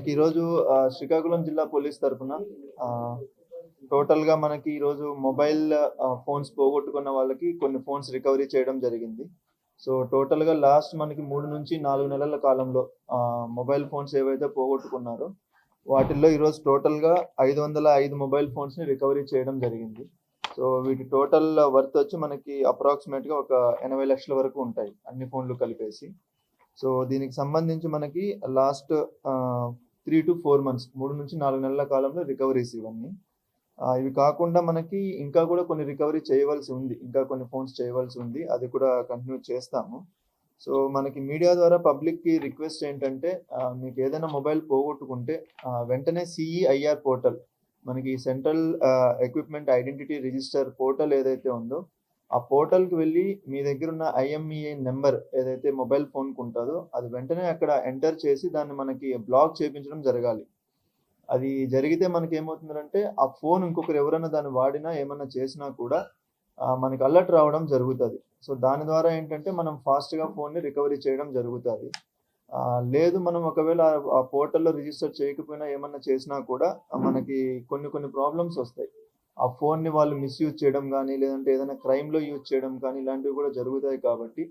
మనకి ఈరోజు శ్రీకాకుళం జిల్లా పోలీస్ తరపున టోటల్‌గా మనకి ఈరోజు మొబైల్ ఫోన్స్ పోగొట్టుకున్న వాళ్ళకి కొన్ని ఫోన్స్ రికవరీ చేయడం జరిగింది. సో, టోటల్‌గా లాస్ట్ మనకి 3-4 నెలల కాలంలో మొబైల్ ఫోన్స్ ఏవైతే పోగొట్టుకున్నారో వాటిల్లో ఈరోజు టోటల్‌గా 505 మొబైల్ ఫోన్స్‌ని రికవరీ చేయడం జరిగింది. సో, వీటి టోటల్ వర్త్ వచ్చి మనకి అప్రాక్సిమేట్‌గా ఒక 80 లక్షల వరకు ఉంటాయి అన్ని ఫోన్లు కలిపేసి. సో, దీనికి సంబంధించి మనకి లాస్ట్ 3-4 మంత్స్ 3-4 నెలల కాలంలో రికవరీస్ ఇవన్నీ. ఇవి కాకుండా మనకి ఇంకా కూడా కొన్ని రికవరీ చేయవలసి ఉంది. ఇంకా కొన్ని ఫోన్స్ చేయవలసి ఉంది. అది కూడా కంటిన్యూ చేస్తాము. సో, మనకి మీడియా ద్వారా పబ్లిక్‌కి రిక్వెస్ట్ ఏంటంటే మీకు ఏదైనా మొబైల్ పోగొట్టుకుంటే వెంటనే సీఈఐఆర్ పోర్టల్, మనకి central equipment identity register portal ఏదైతే ఉందో ఆ పోర్టల్‌కి వెళ్ళి మీ దగ్గరున్న ఐఎంఈఐ నంబర్ ఏదైతే మొబైల్ ఫోన్‌కి ఉంటదో అది వెంటనే అక్కడ ఎంటర్ చేసి దాన్ని మనకి బ్లాక్ చేపించడం జరగాలి. అది జరిగితే మనకేమవుతుందంటే ఆ ఫోన్ ఇంకొకరు ఎవరైనా దాన్ని వాడినా ఏమన్నా చేసినా కూడా మనకి అలర్ట్ రావడం జరుగుతది. సో, దాని ద్వారా ఏంటంటే మనం ఫాస్ట్‌గా ఫోన్‌ని రికవరీ చేయడం జరుగుతది. లేదు మనం ఒకవేళ ఆ పోర్టల్‌లో రిజిస్టర్ చేయకపోయినా ఏమన్నా చేసినా కూడా మనకి కొన్ని ప్రాబ్లమ్స్ ఒస్తాయి. ఆ ఫోన్‌ని వాళ్ళు మిస్‌యూజ్ చేయడం గానీ, లేదంటే ఏదైనా క్రైమ్‌లో యూజ్ చేయడం కానీ ఇలాంటివి కూడా జరుగుతాయి కాబట్టి,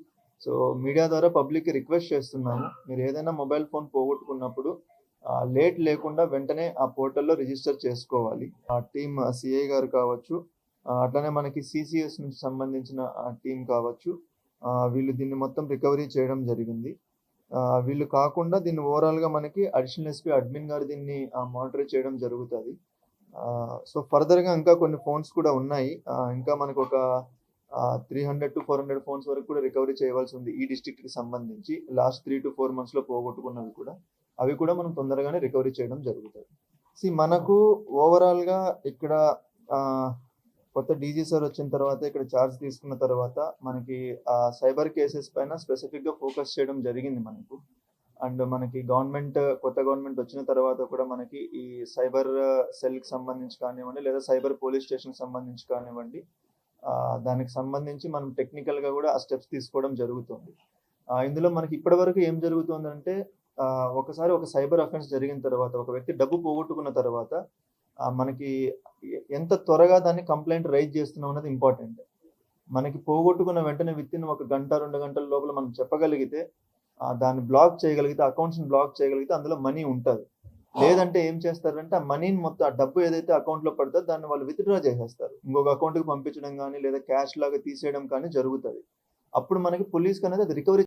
సో, మీడియా ద్వారా పబ్లిక్‌కి రిక్వెస్ట్ చేస్తున్నాము. మీరు ఏదైనా మొబైల్ ఫోన్ పోగొట్టుకున్నప్పుడు లేట్ లేకుండా వెంటనే ఆ పోర్టల్‌లో రిజిస్టర్ చేసుకోవాలి. ఆ టీమ్ సీఐ గారు కావచ్చు, అట్లనే మనకి సీసీఎస్ నుంచి సంబంధించిన టీమ్ కావచ్చు, వీళ్ళు దీన్ని మొత్తం రికవరీ చేయడం జరిగింది. వీళ్ళు కాకుండా దీన్ని ఓవరాల్‌గా మనకి అడిషనల్ ఎస్పీ అడ్మిన్ గారు దీన్ని మానిటర్ చేయడం జరుగుతది. సో, ఫర్దర్‌గా ఇంకా కొన్ని ఫోన్స్ కూడా ఉన్నాయి. ఇంకా మనకొక 300-400 ఫోన్స్ వరకు కూడా రికవరీ చేయవలసి ఉంది. ఈ డిస్ట్రిక్ట్‌కి సంబంధించి లాస్ట్ 3-4 మంత్స్‌లో పోగొట్టుకున్నవి కూడా. అవి కూడా మనం తొందరగానే రికవరీ చేయడం జరుగుతది. మనకు ఓవరాల్‌గా ఇక్కడ కొత్త డీజీ సార్ వచ్చిన తర్వాత ఇక్కడ చార్జ్ తీసుకున్న తర్వాత మనకి సైబర్ కేసెస్ పైన స్పెసిఫిక్‌గా ఫోకస్ చేయడం జరిగింది మనకు. అండ్ మనకి కొత్త గవర్నమెంట్ వచ్చిన తర్వాత కూడా మనకి ఈ సైబర్ సెల్‌కి సంబంధించి కానివ్వండి, లేదా సైబర్ పోలీస్ స్టేషన్‌కి సంబంధించి కానివ్వండి, దానికి సంబంధించి మనం టెక్నికల్‌గా కూడా ఆ స్టెప్స్ తీసుకోవడం జరుగుతుంది. ఇందులో మనకి ఇప్పటివరకు ఏం జరుగుతుందంటే ఒకసారి ఒక సైబర్ అఫెన్స్ జరిగిన తర్వాత, ఒక వ్యక్తి డబ్బు పోగొట్టుకున్న తర్వాత మనకి ఎంత త్వరగా దాన్ని కంప్లెయింట్ రైజ్ చేస్తున్నాం అన్నది ఇంపార్టెంట్. మనకి పోగొట్టుకున్న వెంటనే వితిన్ ఒక గంట, 2 గంటల లోపల మనం చెప్పగలిగితే దాన్ని బ్లాక్ చేయగలిగితే, అకౌంట్స్‌ని బ్లాక్ చేయగలిగితే అందులో మనీ ఉంటది. లేదంటే ఏం చేస్తారంటే ఆ మనీని మొత్తం, ఆ డబ్బు ఏదైతే అకౌంట్‌లో పడతదో దాన్ని వాళ్ళు విత్‌డ్రా చేసేస్తారు. ఇంకొక అకౌంట్‌కి పంపించడం గానీ, లేదా క్యాష్ లాగా తీసేయడం కానీ జరుగుతది. అప్పుడు మనకి పోలీస్‌కనేది అది రికవరీ